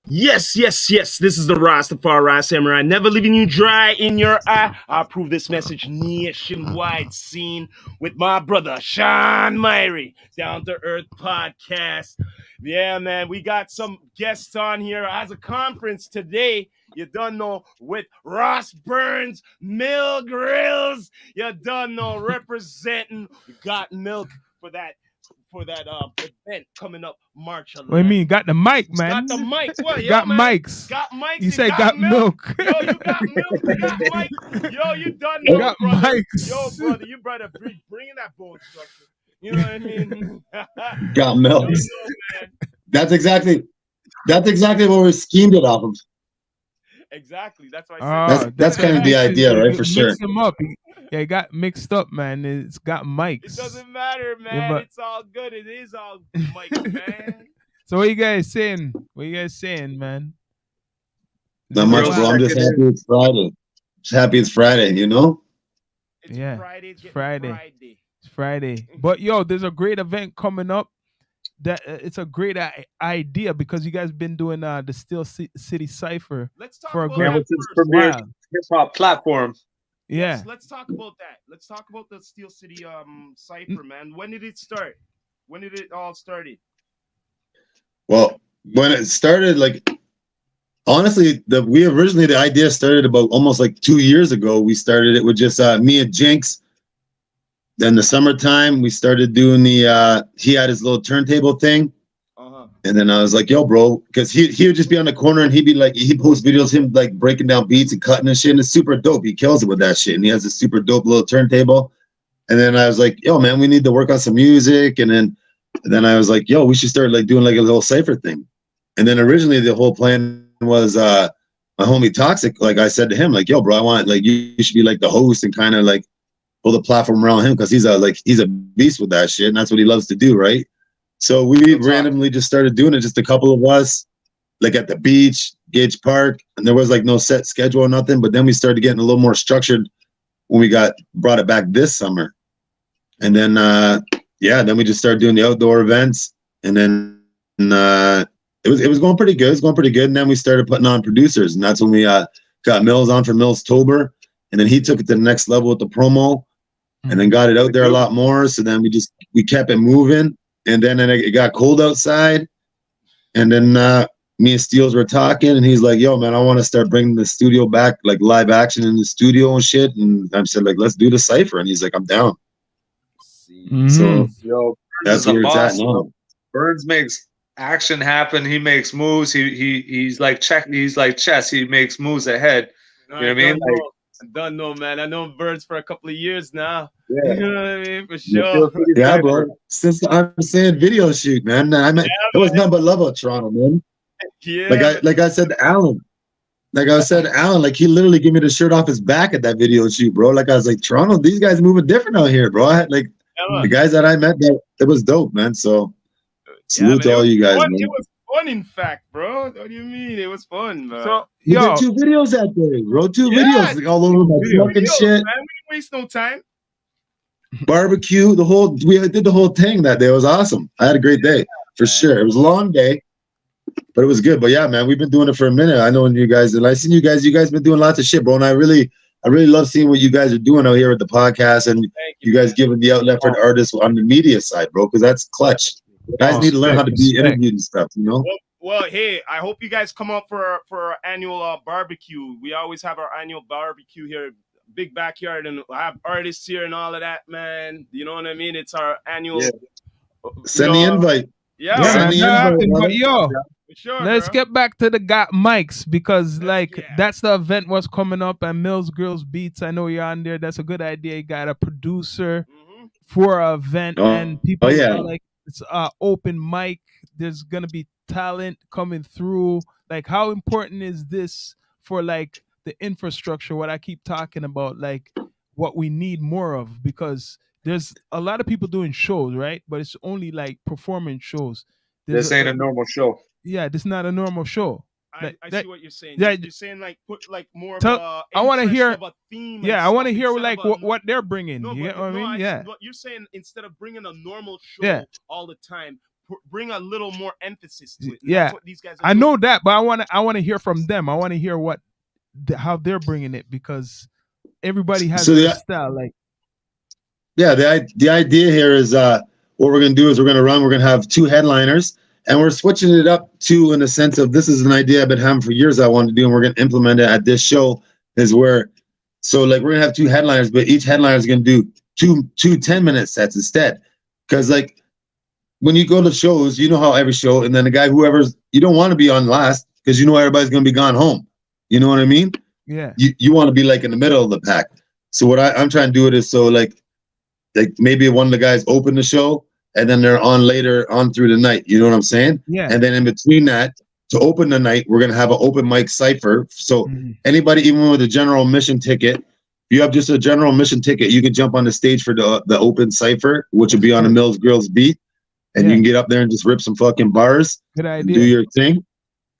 Yes, yes, yes. This is the Rastafari Samurai. Never leaving you dry in your eye. I approve this message nationwide seen with my brother Shawn Myrie. Down to Earth Podcast. Yeah, man. We got some guests on here as a conference today. You done know with Ross Burns, Mill Grills. You done know representing. We got milk for that event coming up March What do you 11th. mean? Got the mic, Got the man. mics. What, yo, Got man? mics. Got mics You and say got got milk. milk. Yo, you got milk. You got mics. Yo, you done I know, Got brother. Yo, mics. brother, you better bring in that bone structure. You know what I mean? got You milk. don't know, man. That's exactly what we schemed it off of. Exactly. That's why I said That's Oh, that. that's that's what kind it of the is. idea, right? For Mix sure. them up. Yeah, it got mixed up, man. It's got It mics. doesn't matter, Yeah, man. but It's all good. It is all mics, man. so what you guys saying? What you guys saying, man? It's Not been a much, bro. while. I'm just happy it's Friday. Just happy it's Friday, you know? It's Yeah, Friday. It's it's getting Friday. Friday. It's Friday. But yo, there's a great event coming up. That it's a great idea because you guys been doing the Steel City Cipher Let's talk for a about good that Hamilton's first. premier while. hip hop platform. Yeah. Yes, let's talk about that. Let's talk about the Steel City N- cipher, man. When did it start? When did it all started? Well, when it started, like honestly, the idea started about almost like 2 years ago. We started it with just me and Jinx. Then the summertime, we started doing he had his little turntable thing. Uh-huh. And then I was like, yo, bro, because he would just be on the corner and he'd be like, he posts videos, him like breaking down beats and cutting and shit. And it's super dope. He kills it with that shit. And he has a super dope little turntable. And then I was like, yo, man, we need to work on some music. And then I was like, yo, we should start like doing like a little cipher thing. And then originally the whole plan was my homie Toxic, like I said to him, like, yo, bro, I want like you should be like the host and kind of like pull the platform around him because he's a beast with that shit. And that's what he loves to do, right? So we randomly just started doing it, just a couple of us, like at the beach, Gage Park, and there was like no set schedule or nothing. But then we started getting a little more structured when we brought it back this summer. And then then we just started doing the outdoor events, and then it was going pretty good. It was going pretty good. And then we started putting on producers, and that's when we got Mills on for Millstober, and then he took it to the next level with the promo, and then got it out there a lot more. So then we kept it moving. And then it got cold outside. And then me and Steels were talking, and he's like, yo, man, I want to start bringing the studio back, like live action in the studio and shit. And I said, like, let's do the cipher. And he's like, I'm down. See. So Yo, that's Burns is a where it's at boss. now. Burns makes action happen. He makes moves. He's like chess. He makes moves ahead. You know what I mean? I don't know, man. I know Birds for a couple of years now. Yeah. You know what I mean? For The sure. Steel City Yeah, Cipher. bro. Since I'm saying video shoot, man. It was nothing but love about Toronto, man. Yeah. Like I said to Alan. Like I said to Alan, like he literally gave me the shirt off his back at that video shoot, bro. Like I was like, Toronto, these guys moving different out here, bro. I had like the guys that I met, it was dope, man. So salute to all you guys, man. It was fun, in fact, bro. What do you mean? It was fun, bro. So We yo, did 2 videos that day, bro. 2 Yeah, videos like, all over my truck and shit. man, we didn't waste no time. Barbecue, we did the whole thing that day. It was awesome. I had a great day for sure. It was a long day, but it was good. But yeah, man, we've been doing it for a minute. I know when you guys, and I seen you guys been doing lots of shit, bro. And I really love seeing what you guys are doing out here with the podcast and Thank you guys giving the outlet for the artists on the media side, bro, because that's clutch. Guys need to learn how to be interviewed and stuff, you know? Well, hey, I hope you guys come up for our annual barbecue. We always have our annual barbecue here, big backyard, and I have artists here and all of that, man. You know what I mean? It's our annual. Yeah. Send the invite. Yeah, Send the invite, but yo, for sure, let's bro. get back to the Got Mics because that's the event was coming up and Mills Girls Beats. I know you're on there. That's a good idea. You got a producer for an event and people are like it's open mic. There's gonna be talent coming through. Like, how important is this for like the infrastructure? What I keep talking about, like what we need more of, because there's a lot of people doing shows, right? But it's only like performance shows. This ain't a normal show. Yeah, this is not a normal show. I see what you're saying. Yeah, you're saying like put like more of I want to hear of a theme. Yeah, I want to hear like what they're bringing. No, you get what I mean? But you're saying instead of bringing a normal show all the time, bring a little more emphasis to it. And Yeah, that's what these guys are I doing. know that, but I want to hear from them. I want to hear how they're bringing it, because everybody has their style. Like, yeah, the idea here is what we're gonna do is we're gonna have 2 headliners, and we're switching it up to, in a sense of, this is an idea I've been having for years I wanted to do, and we're gonna implement it at this show. Is where, so like, we're gonna have 2 headliners, but each headliner is gonna do two 10-minute sets instead, because like, when you go to shows, you know how every show, and then the guy, whoever's, you don't want to be on last because you know everybody's going to be gone home. You know what I mean? Yeah. You want to be like in the middle of the pack. So what I'm trying to do it is, so like maybe one of the guys open the show and then they're on later on through the night. You know what I'm saying? Yeah. And then in between that, to open the night, we're going to have an open mic cipher. So anybody, even with a general admission ticket, if you have just a general admission ticket, you can jump on the stage for the open cipher, which will be on the Mills Girls beat. And you can get up there and just rip some fucking bars. Good idea. Do your thing.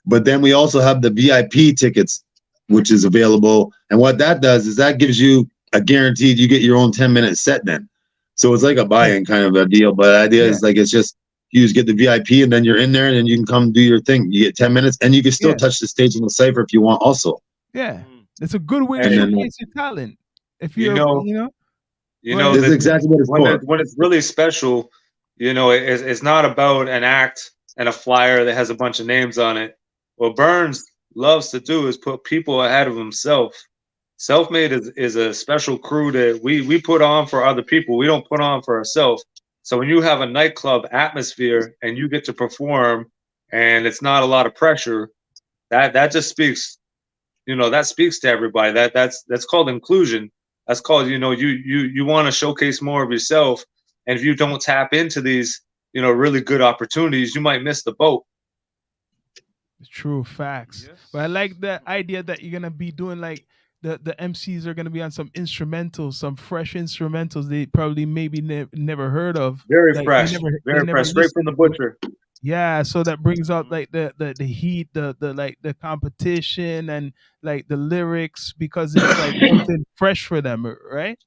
But then we also have the VIP tickets, which is available. And what that does is that gives you a guaranteed, you get your own 10-minute set then. So it's like a buy-in kind of a deal. But the idea is like, it's just, you just get the VIP and then you're in there and then you can come do your thing. You get 10 minutes and you can still touch the stage in the cipher if you want also. Yeah. It's a good way to showcase your talent. If you're, that's exactly what it's for. When it's really special, it's not about an act and a flyer that has a bunch of names on it. What Burns loves to do is put people ahead of himself. Self-Made is a special crew that we put on for other people. We don't put on for ourselves. So when you have a nightclub atmosphere and you get to perform and it's not a lot of pressure, that just speaks, that speaks to everybody. That's called inclusion. That's called, you want to showcase more of yourself. And if you don't tap into these, really good opportunities, you might miss the boat. True facts. Yes. But I like the idea that you're gonna be doing like the MCs are gonna be on some instrumentals, some fresh instrumentals they probably maybe never heard of. Very like, fresh, very fresh, straight from the butcher. Yeah, so that brings out like the heat, the like the competition and like the lyrics, because it's like something fresh for them, right?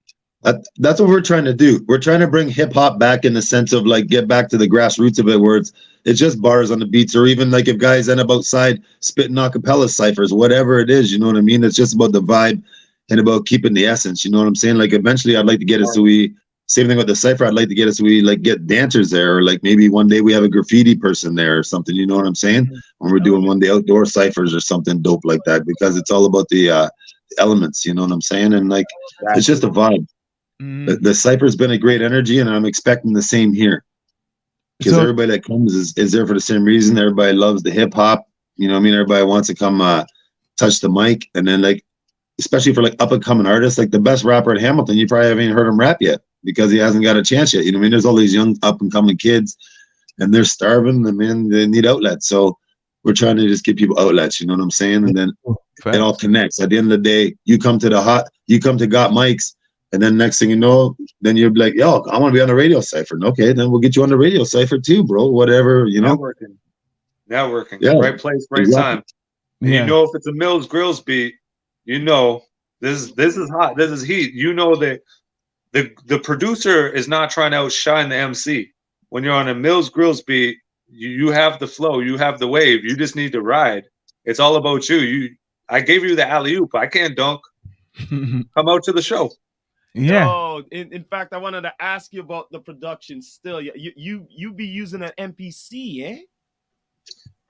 That's what we're trying to do. We're trying to bring hip hop back in the sense of like get back to the grassroots of it, where it's just bars on the beats, or even like if guys end up outside spitting acapella ciphers, whatever it is, you know what I mean? It's just about the vibe and about keeping the essence. You know what I'm saying? Like eventually, I'd like to get it so we. Same thing with the cipher. I'd like to get it so we like get dancers there, or like maybe one day we have a graffiti person there or something. You know what I'm saying? When we're doing one day outdoor ciphers or something dope like that, because it's all about the elements. You know what I'm saying? And like it's just a vibe. The cipher's been a great energy, and I'm expecting the same here, because everybody that comes is there for the same reason. Everybody loves the hip hop. You know what I mean? Everybody wants to come touch the mic, and then like, especially for like up and coming artists, like the best rapper in Hamilton, you probably haven't even heard him rap yet because he hasn't got a chance yet. You know what I mean? There's all these young up and coming kids, and they're starving. I mean, they need outlets, so we're trying to just give people outlets. You know what I'm saying? And then it all connects. At the end of the day, you come to Got Mics. And then next thing you know, then you're like, yo, I want to be on the radio cipher. Okay, then we'll get you on the radio cipher too, bro. Whatever, you know. Networking. Yeah. Right place, right time. Yeah. You know, if it's a Mills Grills beat, you know this is hot. This is heat. You know that the producer is not trying to outshine the MC. When you're on a Mills Grills beat, you have the flow, you have the wave. You just need to ride. It's all about you. I gave you the alley-oop. I can't dunk. Come out to the show. Yeah. Oh, in fact, I wanted to ask you about the production still. You be using an MPC, eh?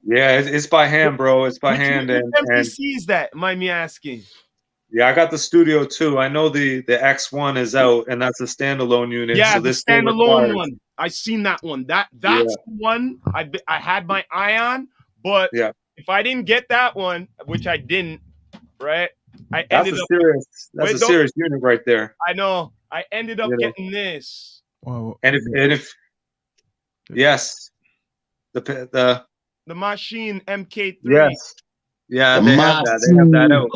Yeah, it's by hand, bro. It's by hand. Which MPC is that? Mind me asking. Yeah, I got the Studio 2. I know the X1 is out, and that's a standalone unit. Yeah, so the standalone one. I seen that one. That's the one I had my eye on. But if I didn't get that one, which I didn't, right? That's a serious unit right there. I know. I ended up getting this. Wow. And if yes, the machine MK3. Yes. Yeah, they have that out.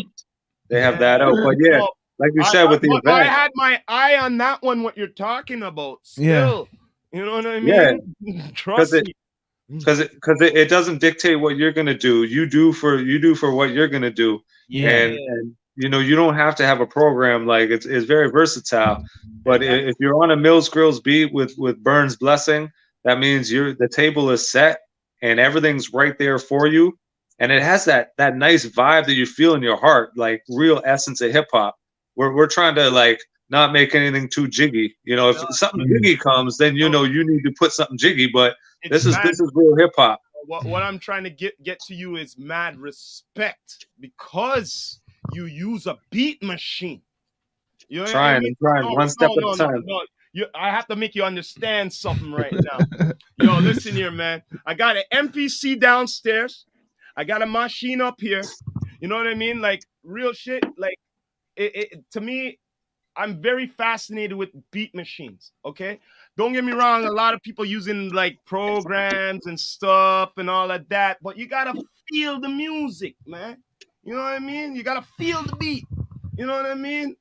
They have that out. But yeah, like you said with the event. I had my eye on that one, what you're talking about. Still. Yeah. You know what I mean? Yeah. Trust me. Because it doesn't dictate what you're gonna do. You do for what you're gonna do. Yeah. And you know, you don't have to have a program. Like it's very versatile. But if you're on a Mills Grills beat with Burns' blessing, that means the table is set and everything's right there for you. And it has that nice vibe that you feel in your heart, like real essence of hip hop. We're trying to like not make anything too jiggy. You know, if something jiggy comes, then you know you need to put something jiggy. But this is real hip hop. What I'm trying to get to you is mad respect because you use a beat machine. You know trying. One step at a time. I have to make you understand something right now. Yo, listen here, man. I got an MPC downstairs. I got a machine up here. You know what I mean? Like real shit. Like to me, I'm very fascinated with beat machines. Okay, don't get me wrong. A lot of people using like programs and stuff and all of that, but you gotta feel the music, man. You know what I mean? You gotta feel the beat. You know what I mean?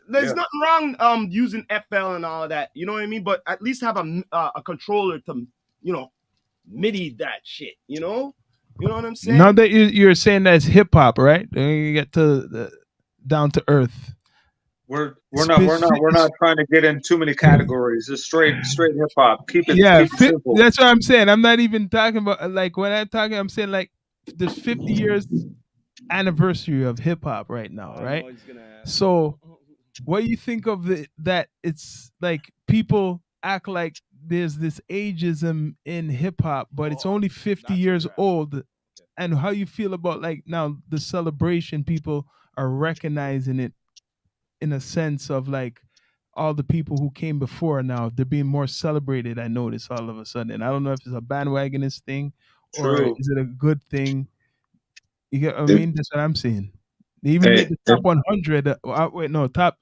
There's nothing wrong using FL and all of that. You know what I mean? But at least have a controller to MIDI that shit. You know what I'm saying? Now that you're saying that's hip hop, right? Then you get to the down to earth. We're not trying to get in too many categories. Just straight hip hop. Keep it simple. That's what I'm saying. I'm not even talking about like when I'm talking. I'm saying like there's 50 years anniversary of hip hop right now, right? So, what do you think of that? It's like people act like there's this ageism in hip hop, but it's only 50 years old. And how you feel about like now the celebration? People are recognizing it in a sense of like all the people who came before now they're being more celebrated. I notice all of a sudden. And I don't know if it's a bandwagonist thing or is it a good thing. You get what I mean? That's what I'm saying. They even made the top 100. Top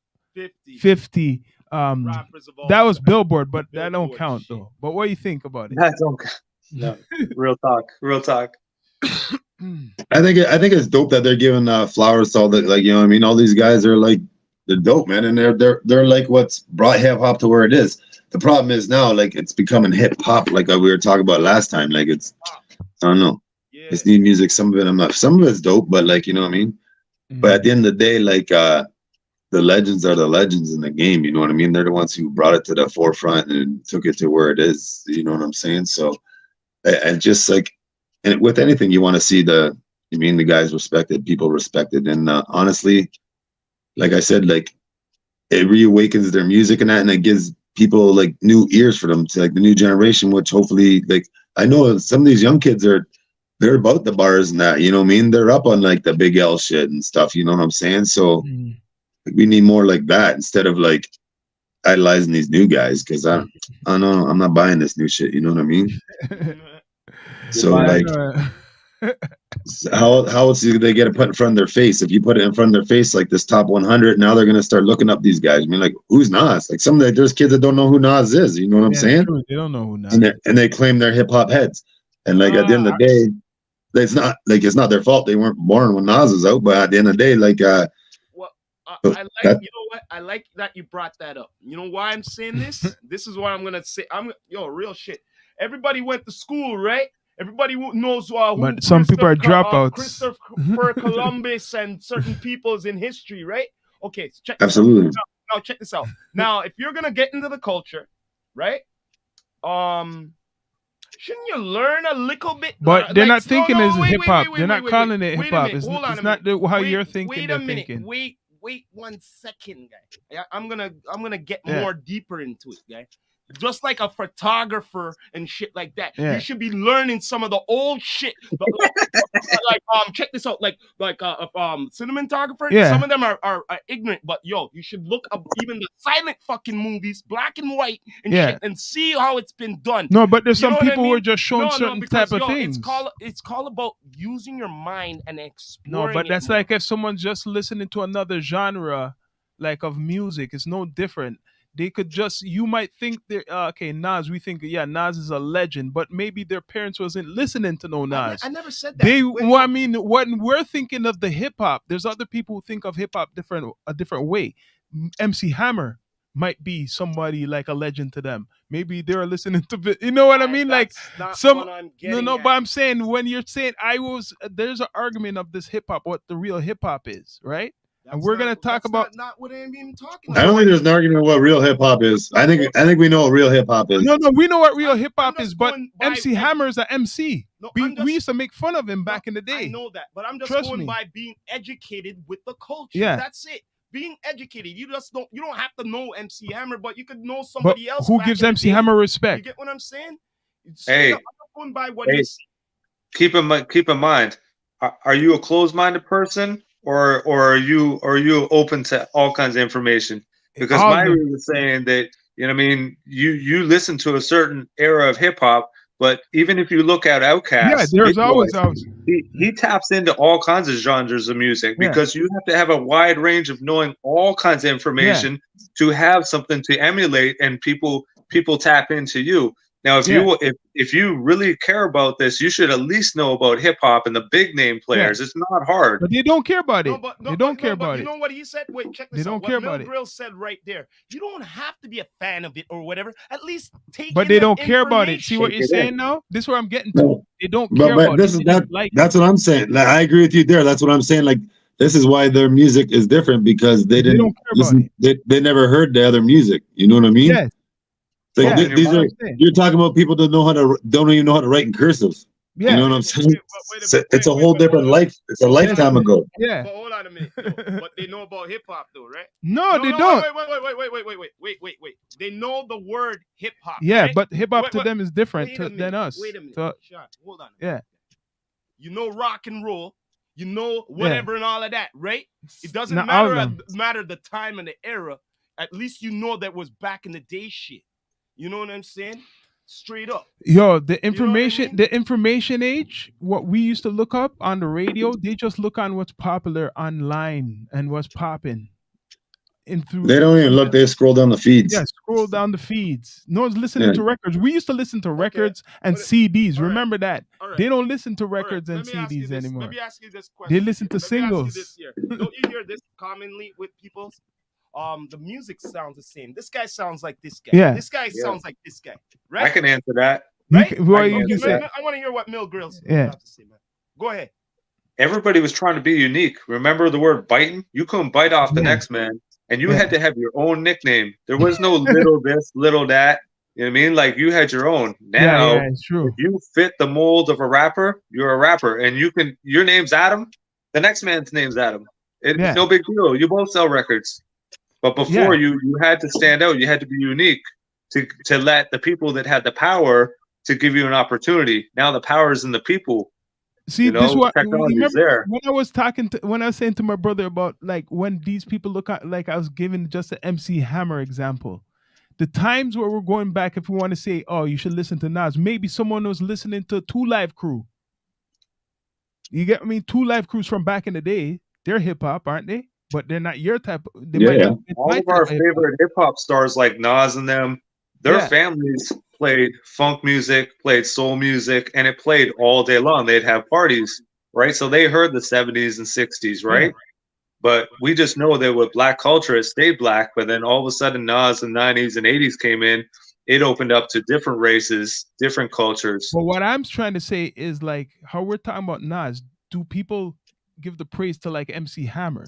50. That was Billboard, but that don't count though. But what do you think about it? That don't count. No, real talk. I think it's dope that they're giving flowers to all the, like, you know what I mean? All these guys are like, they're dope, man, and they're like what's brought hip hop to where it is. The problem is now, like, it's becoming hip hop, like we were talking about last time. Like, it's, I don't know, it's new music. Some of it's dope, but like, you know what I mean. Mm-hmm. But at the end of the day, like, the legends are the legends in the game. You know what I mean? They're the ones who brought it to the forefront and took it to where it is. You know what I'm saying? So, and just like, and with anything, you want to see the guys respected, people respected, and honestly, like I said, like it reawakens their music and that, and it gives people like new ears for them to like the new generation, which hopefully, like, I know some of these young kids they're about the bars and that, you know what I mean? They're up on like the Big L shit and stuff, you know what I'm saying? So like, we need more like that instead of like idolizing these new guys, because I don't know, I'm not buying this new shit, you know what I mean? So like how else do they get it put in front of their face? If you put it in front of their face, like this top 100, now they're gonna start looking up these guys. I mean, like, who's Nas? Like there's kids that don't know who Nas is. You know what I'm saying? True. They don't know who Nas is. And they claim they're hip hop heads. And like at the end of the day, it's not their fault. They weren't born when Nas was out. But at the end of the day, like, I like, you know what? I like that you brought that up. You know why I'm saying this? This is what I'm gonna say. Real shit. Everybody went to school, right? Everybody knows but some people are dropouts. Christopher Columbus and certain peoples in history, right? Okay, so check this absolutely. out. Now check this out. Now, if you're gonna get into the culture, right? Shouldn't you learn a little bit? But they're not thinking as hip hop. They're not calling it hip hop. It's not how you're thinking. Wait a minute. Wait 1 second, guy. I'm gonna get more deeper into it, guy. Just like a photographer and shit like that, you should be learning some of the old shit. Check this out, like cinematographer. Some of them are ignorant, but yo, you should look up even the silent fucking movies, black and white and shit, and see how it's been done. No, but there's some people who are just showing certain type of things. It's called about using your mind and exploring. No, but that's like if someone's just listening to another genre, like of music, it's no different. They could just, you might think they're, okay, Nas, we think, Nas is a legend, but maybe their parents wasn't listening to no Nas. I never said that. I mean, when we're thinking of the hip hop, there's other people who think of hip hop a different way. MC Hammer might be somebody like a legend to them. Maybe they're listening to, you know what I mean? Like some, but I'm saying when you're saying there's an argument of this hip hop, what the real hip hop is, right? And we're gonna talk about not what I'm even talking I about. don't think there's an argument what real hip hop is. I think we know what real hip hop is. No, we know what real hip hop is, but MC Hammer is an MC. No, we used to make fun of him back in the day. I know that, but I'm just Trust going me. by being educated with the culture. Yeah. That's it. Being educated. You don't have to know MC Hammer, but you could know somebody else. Who gives MC Hammer respect? You get what I'm saying? Hey, I'm going by what you see. Keep in mind, are you a closed-minded person, or are you open to all kinds of information? Because Myrie was saying that, you know what I mean, you listen to a certain era of hip hop, but even if you look at Outkast, there's always he taps into all kinds of genres of music, because you have to have a wide range of knowing all kinds of information to have something to emulate, and people tap into you. Now, if you really care about this, you should at least know about hip hop and the big name players. It's not hard. But they don't care about it. They don't care about it. You know what he said? Wait, check this out. They don't care about it. What Mill Grill said right there. You don't have to be a fan of it or whatever. At least take. But they don't care about it. See what you're saying now? This is where I'm getting to. No. They don't care about it. That's what I'm saying. Like, I agree with you there. That's what I'm saying. Like, this is why their music is different, because they didn't listen. They never heard the other music. You know what I mean? Yes. Like, you're talking about people that don't even know how to write in cursive. Yeah. You know what I'm saying? It's a whole different life. It's a lifetime ago. Yeah. But hold on a minute. But they know about hip hop though, right? No, they don't. Wait. They know the word hip hop. Yeah, right? but hip hop to them is different than us. Wait a minute. Shawn, hold on. Yeah. You know rock and roll. You know whatever and all of that, right? It doesn't matter the time and the era. At least you know that was back in the day shit. You know what I'm saying? Straight up. Yo, the information age, what we used to look up on the radio, they just look on what's popular online and what's popping. They don't even look, they scroll down the feeds. Yeah, scroll down the feeds. No one's listening to records. We used to listen to records and CDs. Remember that? Right. They don't listen to records and CDs anymore. Let me ask you this question. They listen to singles. Don't you hear this commonly with people? The music sounds the same. This guy sounds like this guy. Yeah. This guy sounds like this guy. Right? I can answer that. Right? I want to hear what Mill Grill's have to say, man. Go ahead. Everybody was trying to be unique. Remember the word biting? You couldn't bite off the next man, and you had to have your own nickname. There was no little this, little that. You know what I mean? Like, you had your own. Now, it's true. If you fit the mold of a rapper, you're a rapper, and your name's Adam. The next man's name's Adam. It's no big deal. You both sell records. But before you had to stand out, you had to be unique to let the people that had the power to give you an opportunity. Now the power is in the people. See, this is what technology is there. When I was saying to my brother about, like, when these people look at, like, I was giving just the MC Hammer example. The times where we're going back, if we want to say, oh, you should listen to Nas, maybe someone was listening to 2 Live Crew. You get me? 2 Live Crews from back in the day, they're hip hop, aren't they? But they're not your type. All of our favorite hip hop stars, like Nas and them, their families played funk music, played soul music, and it played all day long. They'd have parties, right? So they heard the 70s and 60s, right? But we just know that with black culture, it stayed black. But then all of a sudden, Nas in the 90s and 80s came in. It opened up to different races, different cultures. But what I'm trying to say is, like, how we're talking about Nas, do people give the praise to, like, MC Hammer?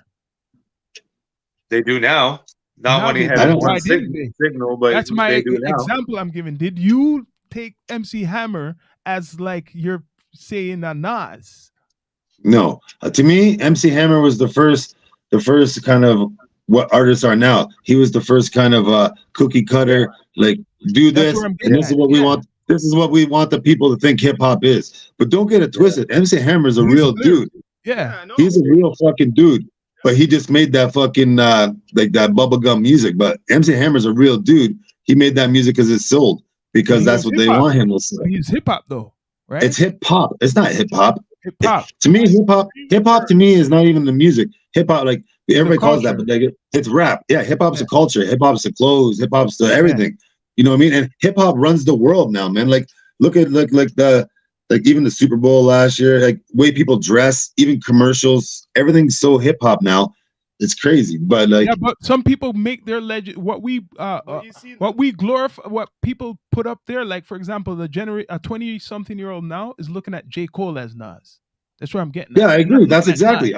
They do now. Not when he had one signal, but that's my example I'm giving. Did you take MC Hammer as, like, you're saying a Nas? No. To me, MC Hammer was the first kind of what artists are now. He was the first kind of cookie cutter, like, do this, and this is what we want. This is what we want the people to think hip hop is. But don't get it twisted. MC Hammer is a real dude. Yeah. He's a real fucking dude. But he just made that fucking like that bubblegum music. But MC Hammer's a real dude. He made that music because it sold, because that's what they want him to say. He's hip hop though, right? It's hip hop. It's not hip hop. Hip hop. To me, hip hop to me is not even the music. Hip hop, like, everybody calls that, but like, it's rap. Yeah, hip hop's a culture. Hip hop's the clothes. Hip hop's the everything. You know what I mean? And hip hop runs the world now, man. Like, look at even the Super Bowl last year, like, way people dress, even commercials, everything's so hip hop now. It's crazy, but like, but some people make their legend what we glorify, what people put up there. Like, for example, a 20-something-year-old now is looking at J. Cole as Nas. That's where I'm getting. Yeah, I agree. That's exactly.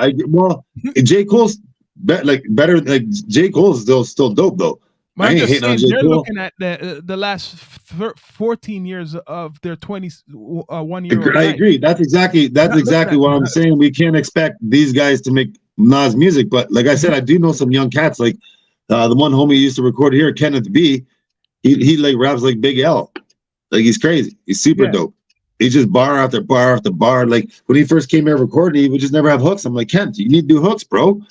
J. Cole's better. Like J. Cole's still dope though. I ain't hating on J. They're Cole. looking at the last 14 years of their 1 year. I agree. That's exactly what I'm saying. We can't expect these guys to make Nas music, but like I said, I do know some young cats. Like the one homie used to record here, Kenneth B. He like raps like Big L. Like he's crazy. He's super dope. He just bar after bar after bar. Like when he first came here recording, he would just never have hooks. I'm like, Kent, you need to do hooks, bro.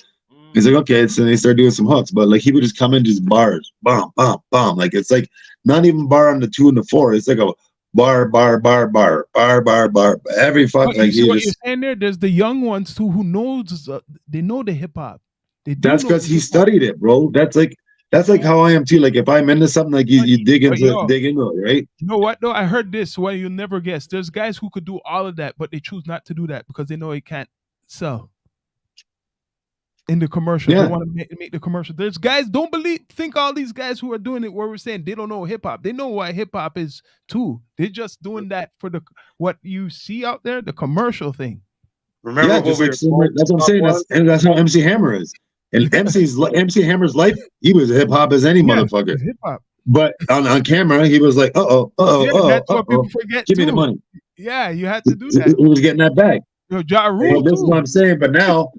He's like, okay. So they started doing some hooks, but like he would just come in just bars, bomb, bomb, bomb. Like it's like not even bar on the 2 and the 4. It's like a bar. Every fuck. Like you see what you're saying there. There's the young ones too who knows they know the hip hop. That's because he studied it, bro. That's like how I am too. Like if I'm into something, like you dig into it, right? You know what? No, I heard this. Well, you'll never guess. There's guys who could do all of that, but they choose not to do that because they know it can't sell. In the commercial, they want to make the commercial. There's guys think all these guys who are doing it where we're saying they don't know hip hop. They know what hip hop is too. They're just doing that for what you see out there, the commercial thing. Remember what that's what I'm saying. That's how MC Hammer is. And MC Hammer's life, he was hip hop as any motherfucker. Hip hop. But on camera, he was like, that's what people forget. Give me the money. Yeah, you had to do that. He was getting that bag. Ja Rule, this is what I'm saying. But now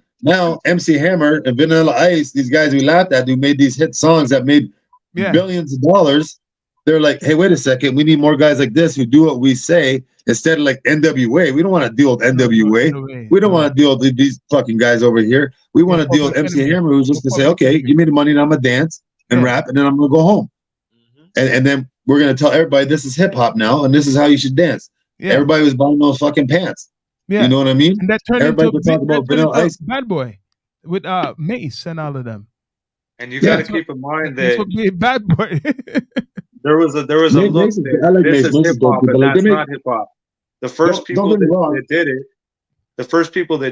MC Hammer and Vanilla Ice, these guys we laughed at who made these hit songs that made billions of dollars, they're like, hey, wait a second, we need more guys like this who do what we say instead of like NWA. We don't want to deal with NWA. We don't want to deal with these fucking guys over here. We want to deal with MC Hammer, who's just to say, okay, give me the money and I'm gonna dance and rap and then I'm gonna go home. And then we're gonna tell everybody this is hip hop now and this is how you should dance. Everybody was buying those fucking pants. You know what I mean? And that turned everybody into talk about Vanilla Ice, Bad Boy, with Mace and all of them. And you got to keep in mind that Bad Boy. there was a look there. I like this Mace. is hip hop, and that's not hip hop. The first people that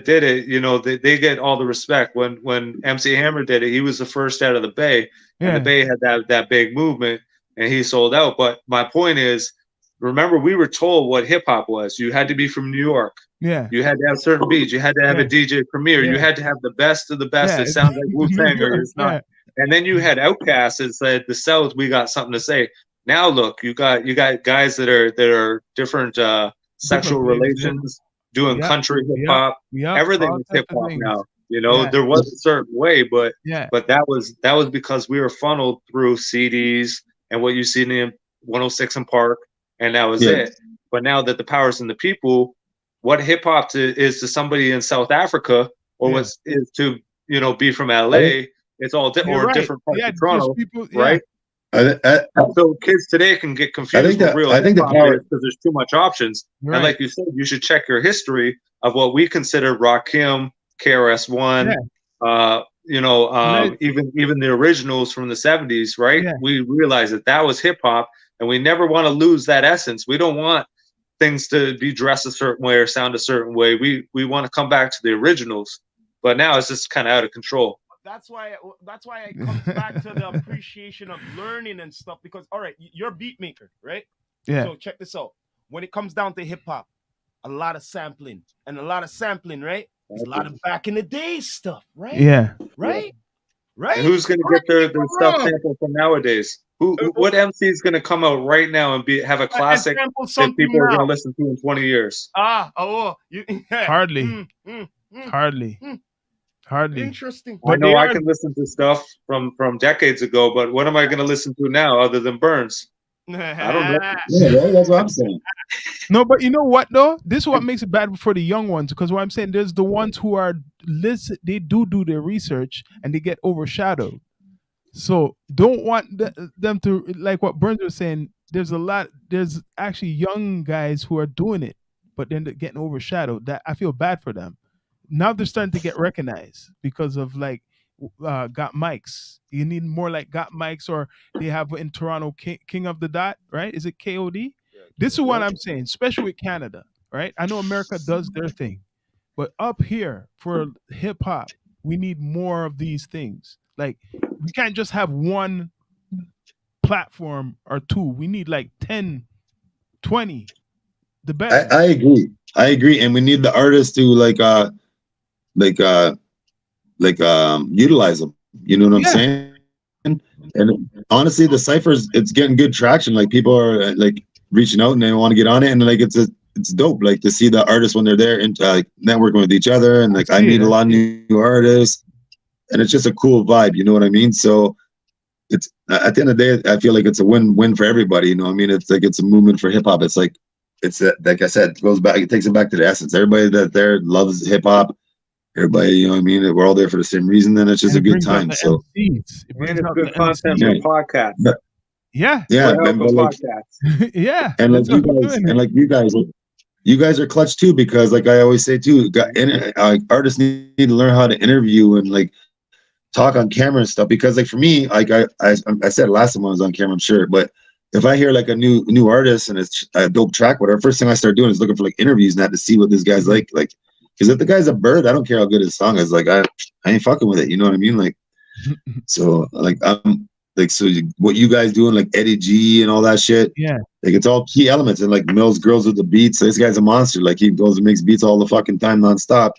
did it, you know, they get all the respect. When MC Hammer did it, he was the first out of the Bay, and the Bay had that big movement, and he sold out. But my point is, remember, we were told what hip hop was. You had to be from New York. Yeah. You had to have certain beats. You had to have a DJ Premier. You had to have the best of the best. It sounds like Wu-Tang or it's not. And then you had Outkast that said, the South, we got something to say. Now look, you got guys that are different sexual relations, doing country hip hop. Everything is hip hop now. You know, there was a certain way, but that was because we were funneled through CDs and what you see in 106 and Park, and that was it. But now that the power's in the people, what hip hop is to somebody in South Africa, or what is to be from LA, it's all different parts of Toronto, right? So kids today can get confused with real hip hop because there's too much options. And like you said, you should check your history of what we consider Rakim, KRS-One, even the originals from the 70s, right? We realize that was hip hop, and we never want to lose that essence. We don't want things to be dressed a certain way or sound a certain way. We want to come back to the originals, but now it's just kind of out of control. That's why it comes back to the appreciation of learning and stuff. Because all right, you're a beat maker, right? Yeah. So check this out. When it comes down to hip hop, a lot of sampling, right? There's a lot of back in the day stuff, right? Yeah. Right. And who's gonna get their stuff sampled from nowadays? What MC is gonna come out right now and have a classic that people are gonna listen to in 20 years? Hardly. Hardly. Interesting. I know I can listen to stuff from decades ago, but what am I going to listen to now other than Burns? I don't know. Yeah, that's what I'm saying. No, but you know what though? This is what makes it bad for the young ones, because what I'm saying, there's the ones who are they do their research and they get overshadowed. So don't want them to, like what Burns was saying. There's actually young guys who are doing it, but then they're getting overshadowed. That I feel bad for them. Now they're starting to get recognized because of like Got Mics. You need more like Got Mics, or they have in Toronto King of the Dot, right? Is it KOD? Yeah, this is what I'm saying, especially with Canada, right? I know America does their thing, but up here for hip hop, we need more of these things. Like we can't just have one platform or two. We need like 10, 20. The best. I agree, and we need the artists to like utilize them. You know what I'm saying? And honestly, the ciphers, it's getting good traction. Like people are like reaching out and they want to get on it, and like it's dope. Like to see the artists when they're there and networking with each other, and like I meet a lot of new artists, and it's just a cool vibe. You know what I mean? So it's at the end of the day, I feel like it's a win-win for everybody. You know what I mean? It's like it's a movement for hip hop. It's like like I said, it goes back. It takes it back to the essence. Everybody that there loves hip hop. Everybody, you know what I mean? We're all there for the same reason. Then it's just a good time. So it's good content for podcast. Yeah. Podcast. Yeah. And like you guys are clutch too, because like I always say too, artists need to learn how to interview and like talk on camera and stuff. Because like for me, like I said last time I was on camera, I'm sure, but if I hear like a new artist and it's a dope track, whatever, first thing I start doing is looking for like interviews and that to see what this guy's like. Because if the guy's a bird, I don't care how good his song is. Like I ain't fucking with it. You know what I mean? Like, so like I'm like, so what you guys doing, like Eddie G and all that shit. Yeah. Like it's all key elements, and like Mills Girls with the beats. This guy's a monster. Like he goes and makes beats all the fucking time nonstop.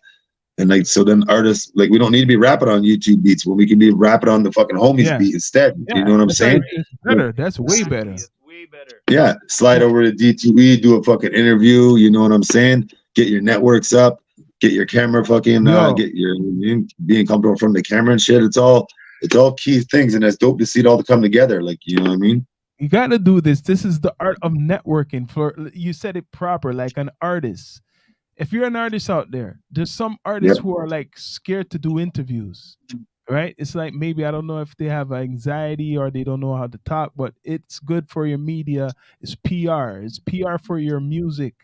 And like, so then artists, like we don't need to be rapping on YouTube beats when we can be rapping on the fucking homies beat instead. You know what I'm saying? It's better. That's way better. Way better. Yeah. Slide over to D2E, do a fucking interview. You know what I'm saying? Get your networks up. Get your camera fucking get your being comfortable from the camera and shit. It's all key things, and it's dope to see it all to come together. Like, you know what I mean? You got to do this. This is the art of networking. You said it proper, like an artist. If you're an artist out there, there's some artists who are like scared to do interviews, right? It's like maybe I don't know if they have anxiety or they don't know how to talk, but it's good for your media. It's PR. It's PR for your music.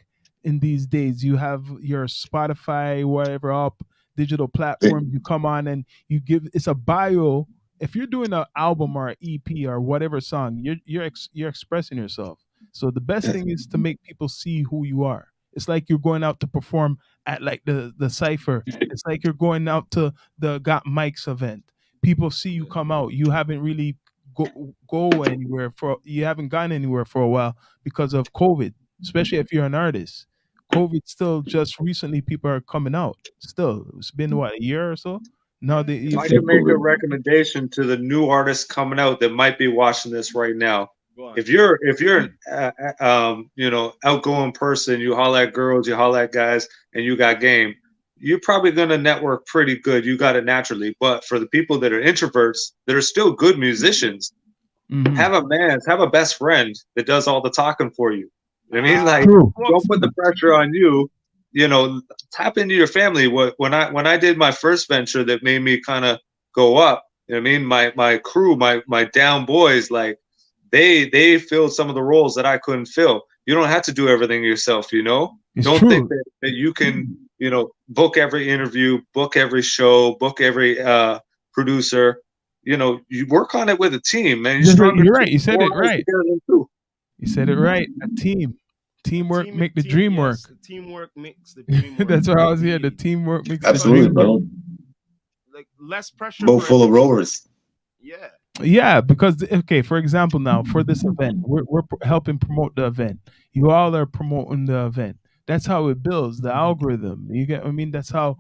In these days, you have your Spotify, whatever up digital platform, you come on and you give, it's a bio. If you're doing an album or an EP or whatever song, you're expressing yourself. So the best thing is to make people see who you are. It's like you're going out to perform at like the Cypher. It's like you're going out to the Got Mike's event. People see you come out. You haven't really go anywhere you haven't gone anywhere for a while because of COVID, especially if you're an artist. COVID still just recently people are coming out. Still, it's been what, a year or so. Now I can make a recommendation to the new artists coming out that might be watching this right now. If you're outgoing person, you holler at girls, you holler at guys, and you got game, you're probably gonna network pretty good. You got it naturally. But for the people that are introverts, that are still good musicians, have a best friend that does all the talking for you. I mean, like, don't put the pressure on you. You know, tap into your family. When I did my first venture that made me kind of go up, you know what I mean? My crew, my down boys, like they filled some of the roles that I couldn't fill. You don't have to do everything yourself, you know? Don't think that you can, you know, book every interview, book every show, book every producer. You know, you work on it with a team, man. You're right. You said it right. You said it right. A team. Teamwork make the dream work. The teamwork makes the dream work. That's why I was here. The teamwork makes the dream work. Like less pressure. Both full of rowers. Yeah. Yeah, because okay, for example, now for this event, we're helping promote the event. You all are promoting the event. That's how it builds the algorithm. You get what I mean? That's how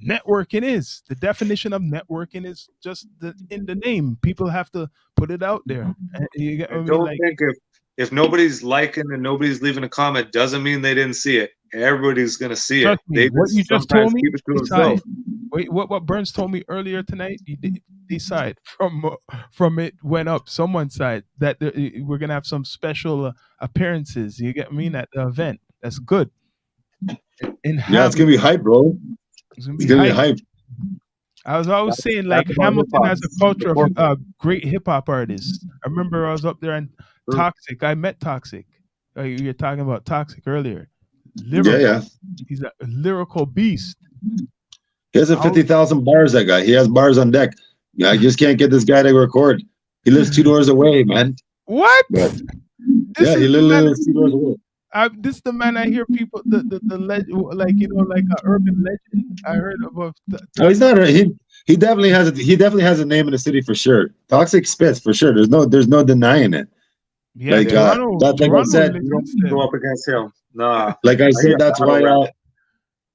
networking is. The definition of networking is just in the name. People have to put it out there. You get what I mean? Don't think if nobody's liking and nobody's leaving a comment, doesn't mean they didn't see it. Everybody's gonna see it. What you just told me, wait, what Burns told me earlier tonight, the side from it went up someone's side that we're gonna have some special appearances. You get me at the event. That's good. It's gonna be hype, bro. It's gonna be hype. I was always saying, like, Hamilton has a culture of great hip hop artists. I remember I was up there and Toxic. I met Toxic. You were talking about Toxic earlier. Yeah. He's a lyrical beast. He has 50,000 bars, that guy. He has bars on deck. I just can't get this guy to record. He lives 2 doors away, man. What? But, he literally lives 2 doors away. This is the man I hear people the legend, like, you know, like an urban legend. I heard about. No, he's not. He definitely has a name in the city for sure. Toxic spits for sure. There's no denying it. Yeah, like Toronto, like I said, you don't go up against him. Nah. Like I said, that's why.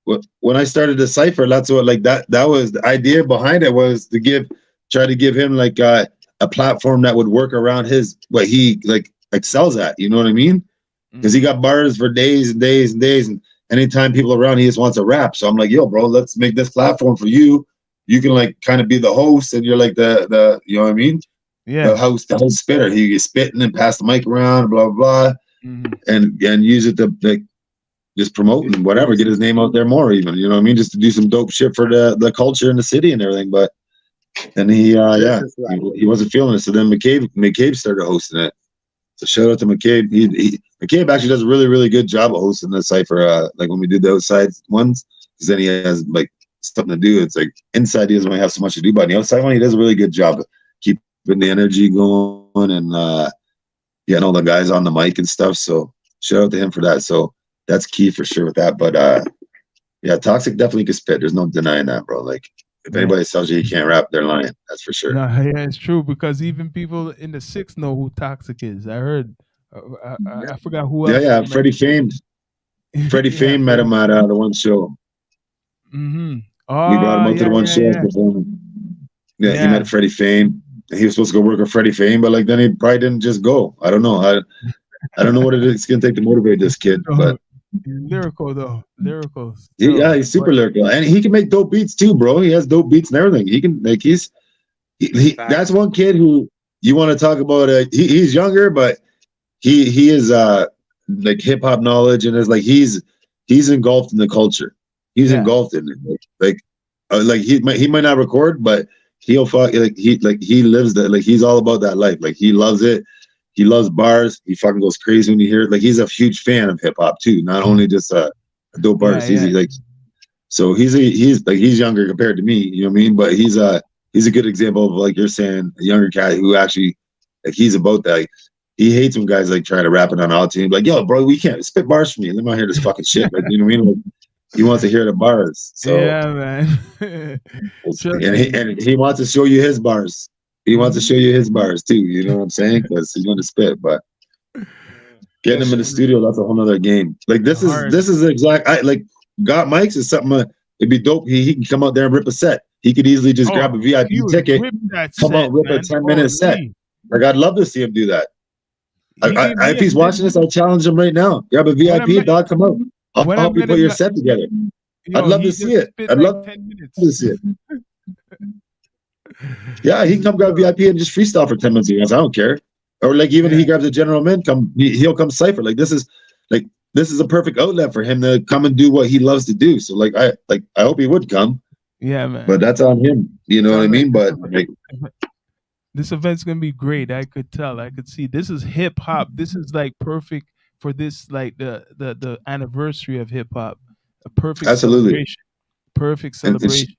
when I started the cipher, that's what like that was the idea behind it, was to try to give him like a platform that would work around what he like excels at. You know what I mean? Because he got bars for days and days and days, and anytime people around, he just wants to rap. So I'm like, yo, bro, let's make this platform for you. You can like kind of be the host, and you're like the you know what I mean? Yeah. The host spitter. He gets spitting and pass the mic around, blah blah, and use it to like just promote and whatever, get his name out there more, even, you know what I mean, just to do some dope shit for the culture in the city and everything. But and he wasn't feeling it. So then McCabe started hosting it. So shout out to McCabe. McCabe actually does a really, really good job of hosting the cipher. Like when we do the outside ones, because then he has like something to do. It's like inside he doesn't really have so much to do, but on the outside one, he does a really good job of keeping the energy going and getting all the guys on the mic and stuff. So shout out to him for that. So that's key for sure with that. But yeah, Toxic definitely can spit. There's no denying that, bro. Like if anybody tells you he can't rap, they're lying. That's for sure. No, yeah, it's true, because even people in the 6 know who Toxic is. I heard. I forgot who else. Yeah, Freddie Fame. Freddie Fame met him at the one show. Mm-hmm. We brought him up to the one show. Yeah, he met Freddie Fame. He was supposed to go work with Freddie Fame, but like then he probably didn't just go. I don't know. I don't know what it's gonna take to motivate this kid, but lyrical though. Lyrical. Yeah, he's super lyrical, and he can make dope beats too, bro. He has dope beats and everything. He can like he that's one kid who you want to talk about. He's younger, but he is like hip hop knowledge, and is like he's engulfed in the culture. He's engulfed in it. Like he might not record, but he'll fuck like he lives that, like he's all about that life. Like he loves it. He loves bars. He fucking goes crazy when you hear it. Like he's a huge fan of hip hop too, not only just a dope artist. He's like, so he's younger compared to me. You know what I mean? But he's a good example of, like you're saying, a younger cat who actually like he's about that. Like, he hates when guys like try to rap it on auto-tune. Like, yo, bro, we can't spit bars for me. Let me not hear this fucking shit. Like, you know what I mean? Like, he wants to hear the bars. So yeah, man. and he wants to show you his bars. He wants to show you his bars too. You know what I'm saying? Because he's going to spit, but getting him in the studio, that's a whole nother game. Like this is exact. Like Got Mics is something. It'd be dope. He can come out there and rip a set. He could easily just grab a VIP ticket, come out, rip a 10-minute set. Like I'd love to see him do that. If he's watching this, I'll challenge him right now. Grab a VIP, dog, come out. I'll help you put your set together. I'd love to see it. I'd love to see it. Yeah, he can come grab VIP and just freestyle for 10 minutes. He goes, I don't care. Or like even if he grabs a general man, he'll come cipher. Like this is a perfect outlet for him to come and do what he loves to do. So I hope he would come. Yeah, man. But that's on him. You know what I mean? But like, this event's gonna be great. I could tell. I could see. This is hip hop. This is like perfect for this, like the anniversary of hip hop. A perfect celebration. Perfect celebration.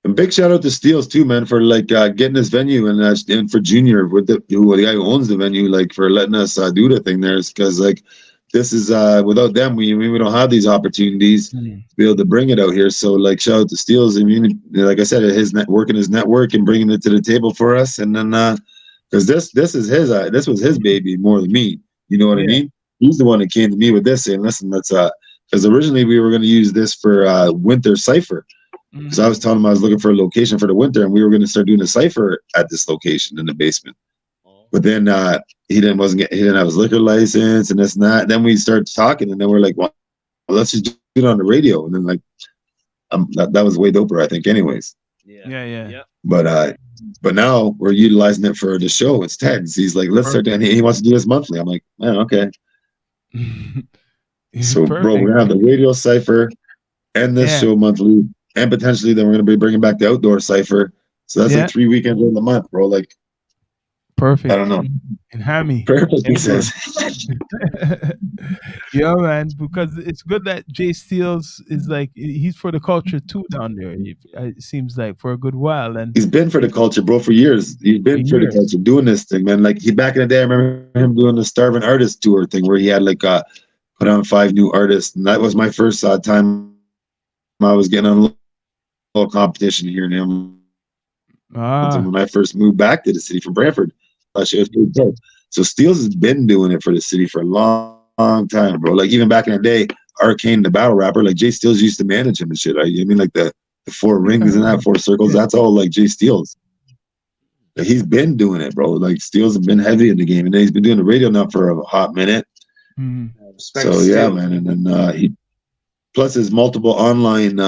And big shout out to Steels too, man, for like getting this venue and for Junior with the guy who owns the venue, like for letting us do the thing there. Because like this is without them, we don't have these opportunities to be able to bring it out here. So like shout out to Steels. I mean, like I said, his network and bringing it to the table for us. And then because this was his baby more than me. You know what I mean? He's the one that came to me with this saying, listen, let's because originally we were going to use this for winter cipher. Because I was telling him I was looking for a location for the winter, and we were going to start doing a cipher at this location in the basement. But then he didn't have his liquor license and this and that. Then we started talking, and then we're like, well, let's just do it on the radio. And then like that was way doper, I think, anyways. Yeah. But now we're utilizing it for the show. It's Ted's. He's like, let's start doing. He wants to do this monthly. I'm like, man, okay. So, bro, we're gonna have the radio cipher and this show monthly. And potentially, then we're going to be bringing back the outdoor cipher. So that's like 3 weekends in the month, bro. Like, perfect. I don't know. And Hammy. Perfect, he says. Yeah, man. Because it's good that Jay Steels is like, he's for the culture too down there. It seems like for a good while. And he's been for the culture, bro, for years. He's been for the culture doing this thing, man. Like, back in the day, I remember him doing the Starving Artist Tour thing where he had like put on 5 new artists. And that was my first time I was getting on little competition hearing him when I first moved back to the city from Brantford. So Steels has been doing it for the city for a long time, bro. Like even back in the day, Arcane, the battle rapper, like Jay Steele's used to manage him and shit. I mean, like the 4 rings and that 4 circles, that's all like Jay Steele's. Like, he's been doing it, bro. Like Steele's been heavy in the game, and then he's been doing the radio now for a hot minute. So yeah, man. And then he plus his multiple online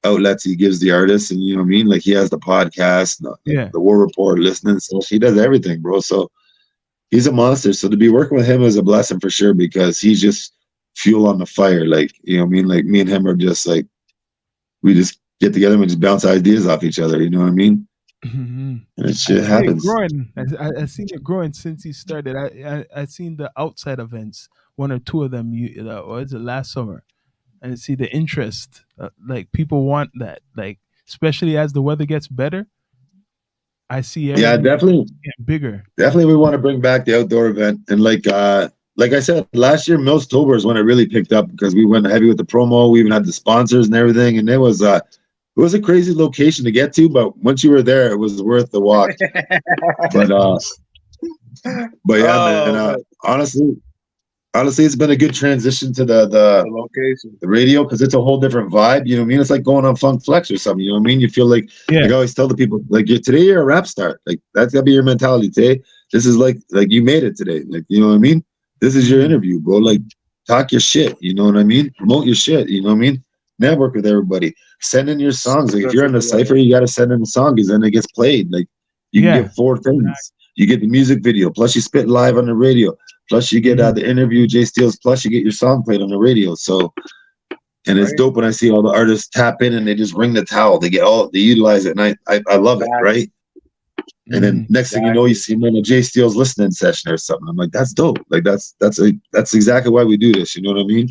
outlets he gives the artists, and you know what I mean? Like he has the podcast, the War Report, listening, so he does everything, bro. So he's a monster. So to be working with him is a blessing for sure, because he's just fuel on the fire. Like, you know what I mean? Like me and him are just like, we just get together and just bounce ideas off each other. You know what I mean? And it shit happens. I've seen it growing since he started. I've seen the outside events, 1 or 2 of them. Or is it last summer? And see the interest, like people want that, like especially as the weather gets better. I see. Definitely getting bigger. Definitely, we want to bring back the outdoor event, and like I said, last year Millstober is when it really picked up, because we went heavy with the promo. We even had the sponsors and everything, and it was a crazy location to get to. But once you were there, it was worth the walk. but yeah, man. Honestly, it's been a good transition to the location, the radio, because it's a whole different vibe. You know what I mean? It's like going on Funk Flex or something. You know what I mean? You feel like, like I always tell the people, like today you're a rap star. Like that's gotta be your mentality today. This is like you made it today. Like, you know what I mean? This is your interview, bro. Like talk your shit. You know what I mean? Promote your shit. You know what I mean? Network with everybody. Send in your songs. Like if you're in the cipher, you gotta send in the song, because then it gets played. Like you can get 4 things. You get the music video, plus you spit live on the radio, plus you get the interview Jay Steele's, plus you get your song played on the radio. So, and it's dope when I see all the artists tap in and they just ring the towel. They utilize it, and I love it, right? And then next thing you know, you see them in a Jay Steele's listening session or something. I'm like, that's dope. Like that's exactly why we do this. You know what I mean?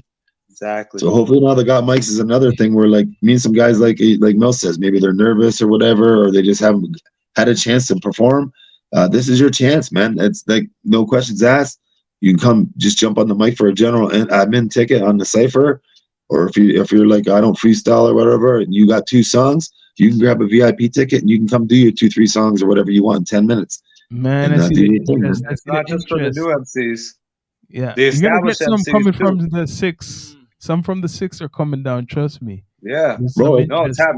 Exactly. So hopefully now the Got Mics is another thing where like me and some guys like Mel says, maybe they're nervous or whatever, or they just haven't had a chance to perform. This is your chance, man. It's like no questions asked. You can come, just jump on the mic for a general admin ticket on the cipher, or if you're like, I don't freestyle or whatever, and you got 2 songs, you can grab a VIP ticket and you can come do your 2-3 songs or whatever you want in 10 minutes. Man, I see it's not just for the new MCs. Yeah, the established some MCs coming too. From the 6. Some from the 6 are coming down. Trust me. Yeah, bro. No, tap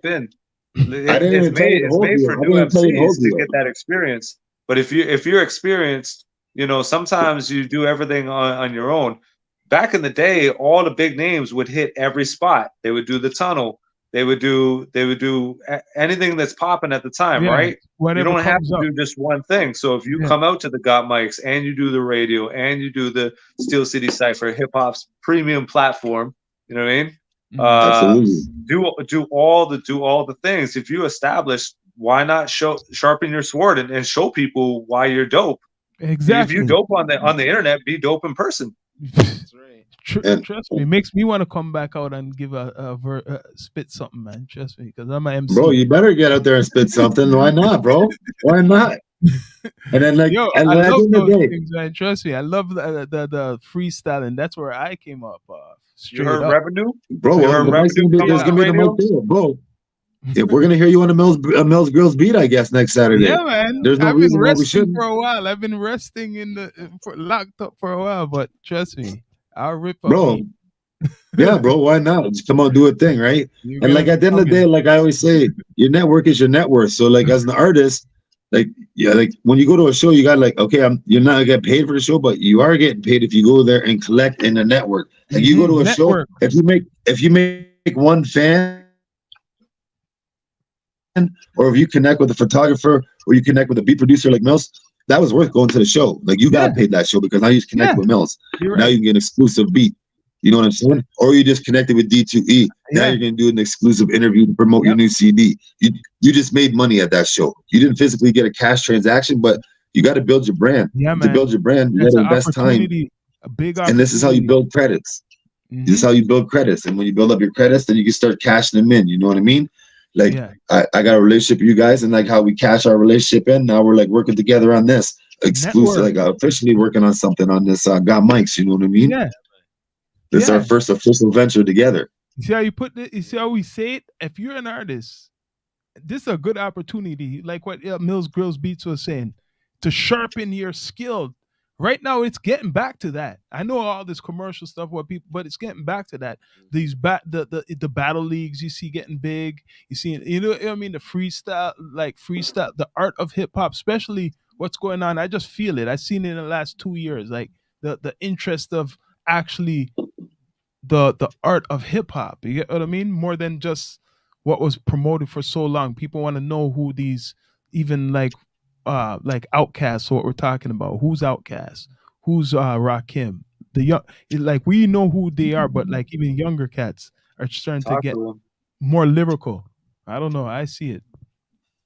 in. It's made for new MCs to get that experience. But if you're experienced, you know, sometimes you do everything on your own. Back in the day, all the big names would hit every spot. They would do the tunnel. They would do anything that's popping at the time, right? You don't have to do just one thing. So if you come out to the Got Mics and you do the radio and you do the Steel City Cypher, hip hop's premium platform, you know what I mean? Do all the things. If you establish, why not sharpen your sword and show people why you're dope? Exactly. If you dope on the internet, be dope in person. That's right. Trust me, it makes me want to come back out and give a spit something, man. Trust me, because I'm an MC. Bro, you better get out there and spit something. Why not, bro? Why not? And then like, I love those things, man. Trust me, I love the freestyling. That's where I came up. You heard revenue, bro. There's gonna be the most there, bro. If we're gonna hear you on a Mel's Girls beat, I guess next Saturday. Yeah, man. There's no reason why we shouldn't. For a while. I've been resting locked up for a while, but trust me, I'll rip up. Bro. Yeah, bro. Why not? Just come on, do a thing, right? And like at the end of the day, like I always say, your network is your net worth. So like as an artist, like when you go to a show, you got like, okay, you're not gonna get paid for the show, but you are getting paid if you go there and collect in the network. Like you go to a show, if you make one fan, or if you connect with a photographer, or you connect with a beat producer like Mills, that was worth going to the show. Like you got paid that show because now you connect with Mills. Now you can get an exclusive beat. You know what I'm saying? Or you just connected with D2E. Now you're gonna do an exclusive interview to promote your new CD. You just made money at that show. You didn't physically get a cash transaction, but you got to build your brand. Yeah, man. To build your brand, you got to invest time. A big and this is how you build credits. This is how you build credits. And when you build up your credits, then you can start cashing them in. You know what I mean? Like I got a relationship with you guys, and like how we cash our relationship in. Now we're like working together on this exclusive, like officially working on something on this. Got Mics. You know what I mean? Yeah. This is our first official venture together. You see how you put it? You see how we say it? If you're an artist, this is a good opportunity, like what Mills Grills Beats was saying, to sharpen your skill right now it's getting back to that. I know all this commercial stuff, but it's getting back to that. These the battle leagues you see getting big. You see, what I mean, the freestyle, the art of hip hop, especially what's going on. I just feel it. I've seen it in the last 2 years, like the interest of actually the art of hip hop. You get what I mean? More than just what was promoted for so long. People want to know who these, even like Outkast, what we're talking about. Who's Outkast? Who's Rakim? The young, like, we know who they are, but like even younger cats are starting to get more lyrical. I don't know. I see it.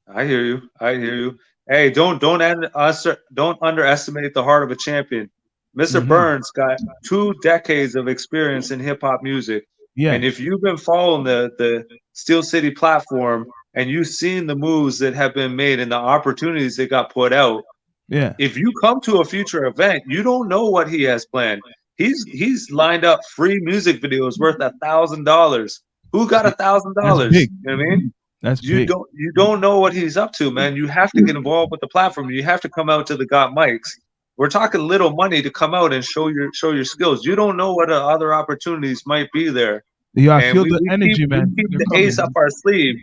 I hear you. I hear you. Hey, don't underestimate the heart of a champion. Mister Burns got 2 decades of experience in hip hop music. Yeah. And if you've been following the Steel City platform and you've seen the moves that have been made and the opportunities that got put out, yeah. If you come to a future event, you don't know what he has planned. He's lined up free music videos worth $1,000. Who got $1,000? You know what I mean? That's you big. You don't know what he's up to, man. You have to get involved with the platform. You have to come out to the Got Mics. We're talking little money to come out and show your skills. You don't know what other opportunities might be there. Yeah, I feel the energy, man. We keep the ace up our sleeve,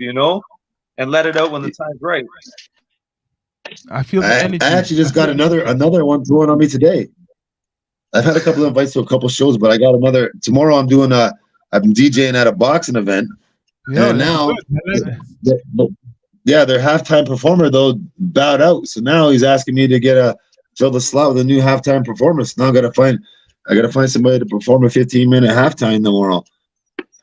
and let it out when the time's right. I feel the energy. I actually just got another one thrown on me today. I've had a couple of invites to a couple shows, but I got another tomorrow. I'm DJing at a boxing event, and now their halftime performer though bowed out. So now he's asking me to fill the slot with a new halftime performer. So now I gotta find somebody to perform a 15-minute halftime tomorrow.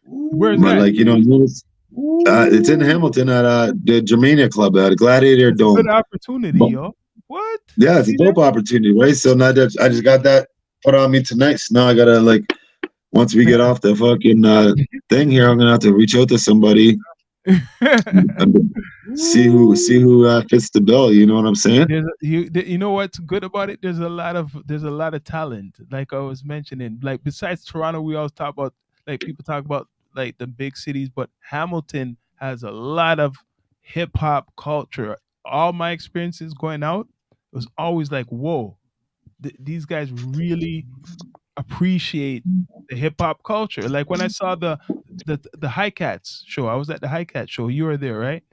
Where's that? Like it's in Hamilton at the Germania Club at a Gladiator Dome. Good opportunity, yo. What? Yeah, it's a dope opportunity, right? So now that I just got that put on me tonight. So now I gotta once we get off the fucking thing here, I'm gonna have to reach out to somebody and see who fits the bill. You know what I'm saying? You know what's good about it? There's a lot of talent. Like I was mentioning, like besides Toronto, we always talk about people talk about like the big cities, but Hamilton has a lot of hip hop culture. All my experiences going out, it was always like, whoa, these guys really appreciate the hip hop culture. Like when I saw the High Cats show, I was at the High Cat show. You were there, right?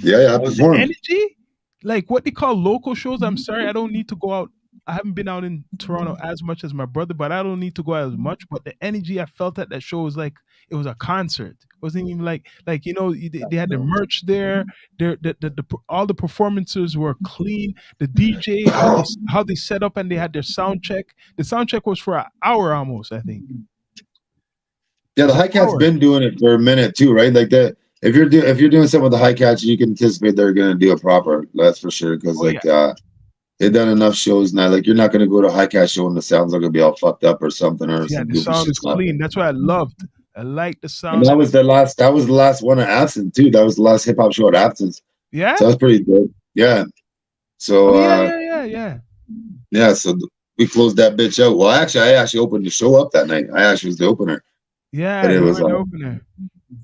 Yeah, I performed. Energy, like what they call local shows. I'm sorry, I don't need to go out. I haven't been out in Toronto as much as my brother, but I don't need to go out as much. But the energy I felt at that show was like it was a concert. It wasn't even like they had the merch there. All the performances were clean. The DJ, how they set up and they had their sound check. The sound check was for an hour almost, I think. Yeah, the High Cat's been doing it for a minute too, right? Like that. If you're doing something with the High Cats, you can anticipate they're gonna do it proper. That's for sure. Because they've done enough shows now. Like you're not gonna go to a High Cat show and the sound's not gonna be all fucked up or something. Or yeah, the sound is clean. That's what I loved. I like the sound. And that was the last one at Absinthe too. That was the last hip hop show at Absinthe. Yeah, so that was pretty good. Yeah. So yeah. So we closed that bitch out. Well, I actually opened the show up that night. I actually was the opener. Yeah, but it was the opener.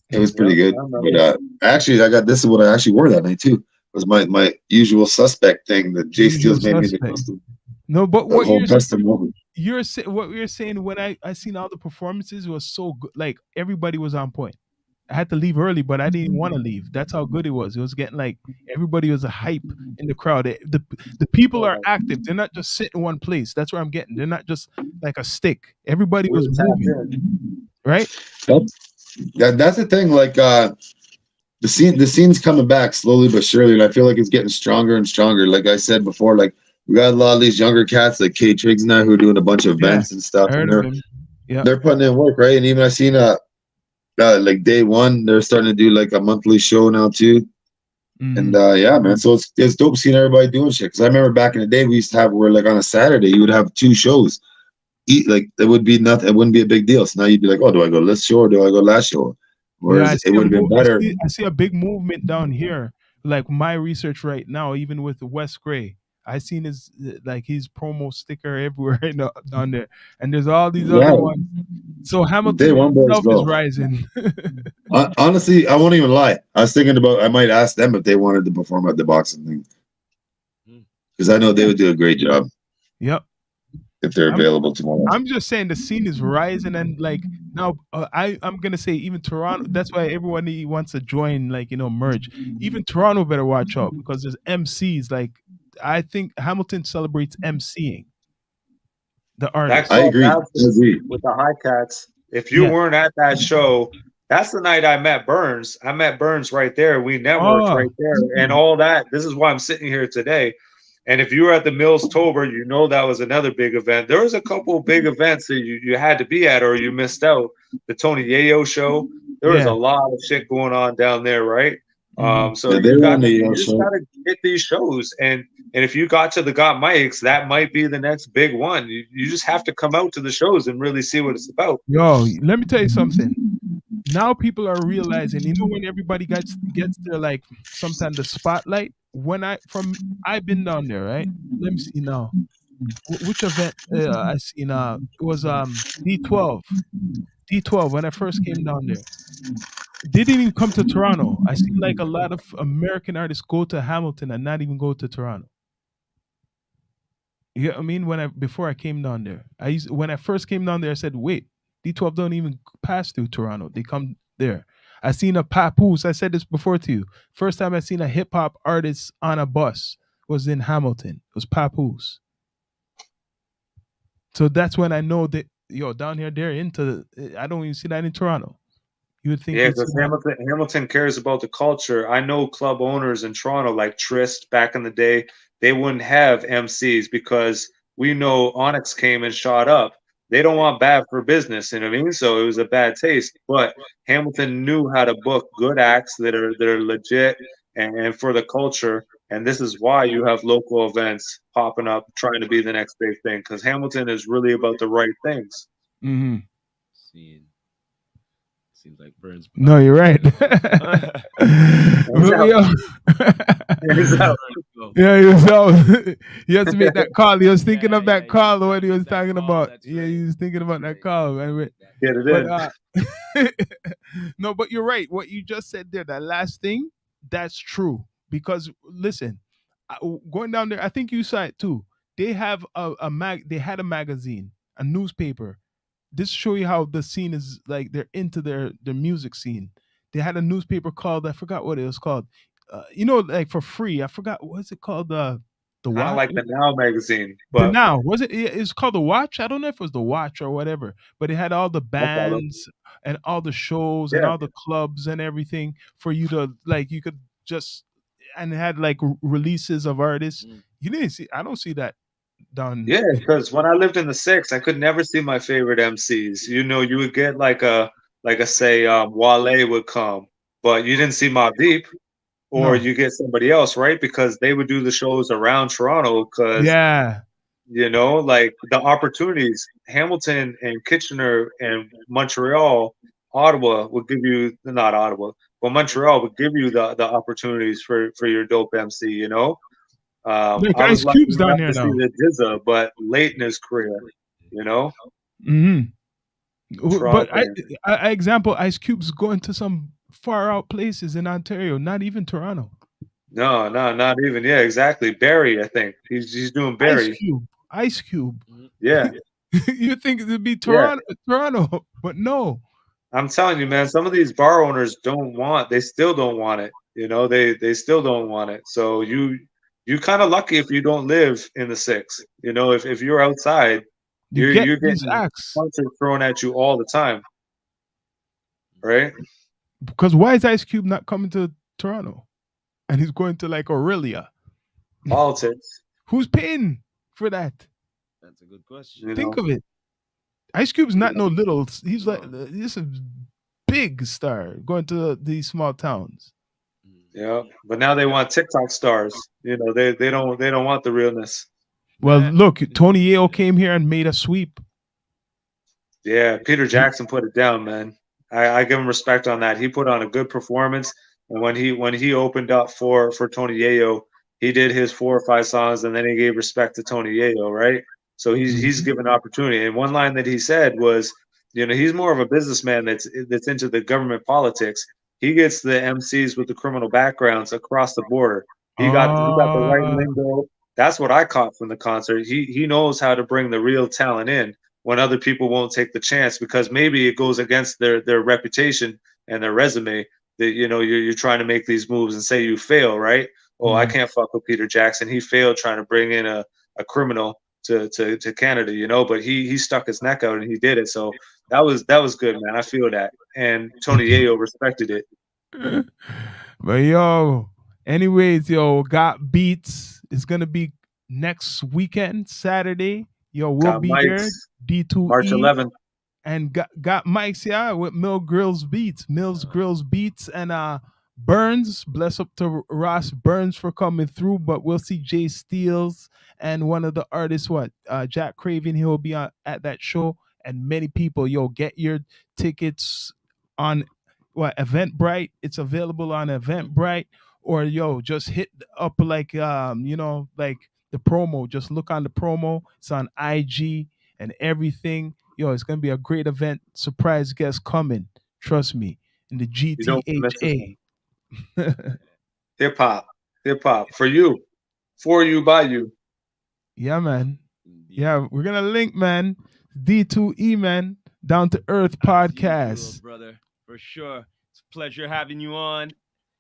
It was pretty good. But actually, this is what I actually wore that night too. It was my usual suspect thing that Jay Steele's made me the costume. No, but what you're saying when I seen all the performances was so good. Like everybody was on point. I had to leave early, but I didn't want to leave. That's how good it was. It was getting like everybody was a hype in the crowd. The people are active. They're not just sitting in one place. That's where I'm getting. They're not just like a stick. Everybody was moving. Right? That's the thing. Like the scene's coming back slowly but surely, and I feel like it's getting stronger and stronger. Like I said before, like we got a lot of these younger cats like K Triggs now who are doing a bunch of events and stuff. And they're putting in work, right? And even I seen like Day One, they're starting to do like a monthly show now too. And yeah, man. So it's dope seeing everybody doing shit. Because I remember back in the day we used to have where like on a Saturday you would have 2 shows. Like it would be nothing. It wouldn't be a big deal. So now you'd be like, oh, do I go this show or do I go last show? Whereas it would have been better. I see a big movement down here. Like my research right now, even with Wes Gray, I seen his promo sticker everywhere down there, and there's all these other ones. So Hamilton itself is rising. Honestly, I won't even lie. I was thinking about I might ask them if they wanted to perform at the boxing thing, because I know they would do a great job. Yep. if they're available tomorrow. I'm just saying the scene is rising, and like now, I'm gonna say even Toronto. That's why everyone wants to join, like merge. Even Toronto better watch out because there's MCs. Like I think Hamilton celebrates MCing the artist. I agree. With the High Cats. If you weren't at that show, that's the night I met Burns. I met Burns right there. We networked right there, and all that. This is why I'm sitting here today. And if you were at the Mills Tober, that was another big event. There was a couple of big events that you had to be at or you missed out. The Tony Yayo show. There was a lot of shit going on down there, right? So you just got to get these shows. And if you got to the Got Mics, that might be the next big one. You just have to come out to the shows and really see what it's about. Yo, let me tell you something. Now people are realizing, when everybody gets their, like, sometimes the spotlight. I've been down there, right? Let me see now. Which event I seen? It was D12. D12 when I first came down there. They didn't even come to Toronto. I seen like a lot of American artists go to Hamilton and not even go to Toronto. You know what I mean? Before I came down there, when I first came down there, I said, wait, D12 don't even pass through Toronto. They come there. I seen a Papoose. I said this before to you. First time I seen a hip hop artist on a bus was in Hamilton. It was Papoose. So that's when I know that down here they're into. I don't even see that in Toronto. You would think, because Hamilton cares about the culture. I know club owners in Toronto, like Trist back in the day, they wouldn't have MCs because we know Onyx came and shot up. They don't want bad for business, you know what I mean? So it was a bad taste. But Hamilton knew how to book good acts that are legit and for the culture. And this is why you have local events popping up, trying to be the next big thing, because Hamilton is really about the right things. Mm-hmm. Seems like Burns. No, you're right. Yeah, he was out. He has to make that call. He was thinking of that call when he was talking about. Yeah, he was thinking about that call. No, but you're right. What you just said there, that last thing, that's true. Because listen, going down there, I think you saw it too. They have They had a magazine, a newspaper. This show you how the scene is, like, they're into their music scene. They had a newspaper called, I forgot what it was called. Like for free. I forgot, what's it called? The Watch? Like the Now magazine. But the Now, was it? It's called the Watch. I don't know if it was the Watch or whatever, but it had all the bands and all the shows and all the clubs and everything for you to, like, you could just, and it had like releases of artists. You didn't see. I don't see that done. Yeah, because when I lived in the 6, I could never see my favorite MCs. You would get like a say Wale would come, but you didn't see Mobb Deep, or you get somebody else, right? Because they would do the shows around Toronto. Because like the opportunities, Hamilton and Kitchener and Montreal, Ottawa would give you, not Ottawa, but Montreal would give you the opportunities for your dope MC. Like Ice Cube's down here now. The but late in his career, Mm-hmm. But example, Ice Cube's going to some far out places in Ontario, not even Toronto. No, not even. Yeah, exactly. Barrie, I think he's doing Barrie. Ice Cube. Yeah. You think it'd be Toronto, but no. I'm telling you, man. Some of these bar owners they still don't want it. They still don't want it. So you're kind of lucky if you don't live in the 6. If you're outside, you're getting concerts thrown at you all the time, right? Because why is Ice Cube not coming to Toronto, and he's going to like Aurelia? Politics. Who's paying for that? That's a good question. Think of it. Ice Cube's not no little. He's like this a big star going to these small towns. Yeah, but now they want TikTok stars. They don't want the realness. Well, look, Tony Yayo came here and made a sweep. Yeah, Peter Jackson put it down, man. I give him respect on that. He put on a good performance, and when he opened up for Tony Yayo, he did his 4 or 5 songs, and then he gave respect to Tony Yayo, right? So he's given opportunity. And one line that he said was, he's more of a businessman that's into the government politics. He gets the MCs with the criminal backgrounds across the border. He got the right lingo. That's what I caught from the concert. He knows how to bring the real talent in when other people won't take the chance, because maybe it goes against their reputation and their resume that, you know, you're trying to make these moves and say you fail, right? Oh, I can't fuck with Peter Jackson. He failed trying to bring in a criminal to Canada, you know, but he stuck his neck out and he did it. So that was good, man. I feel that. And Tony Yayo respected it. But yo, anyways, yo, got beats. It's gonna be next weekend, Saturday. Yo, we'll be there. D2E. March 11th. And got mics, yeah, with Mills Grills Beats, and Burns. Bless up to Ross Burns for coming through. But we'll see Jay Steels and one of the artists, Jack Craven. He'll be at that show, and many people. Yo, get your tickets on Eventbrite. It's available on Eventbrite, or yo, just hit up like like the promo. Just look on the promo. It's on IG and everything. Yo, it's gonna be a great event. Surprise guests coming. Trust me. In the GTHA. Hip hop for you, by you. Yeah, man. Yeah, we're gonna link, man. D2E, man. Down to Earth podcast, brother. For sure. It's a pleasure having you on.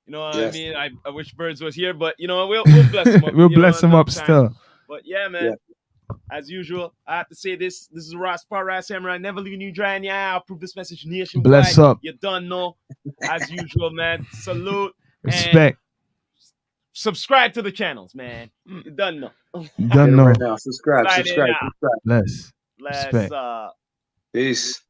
You know what I mean? I wish Birds was here, but you know, we'll bless him up. We'll bless him up still. But yeah, man. Yeah. As usual, I have to say this. This is Rastafari Samurai. Never leaving you dry in your eye. I'll prove this message nationwide. Bless up. You done know. As usual, man. Salute. Respect. And subscribe to the channels, man. You done know. You done know. Right now. Subscribe. Bless. Let's Respect. Peace.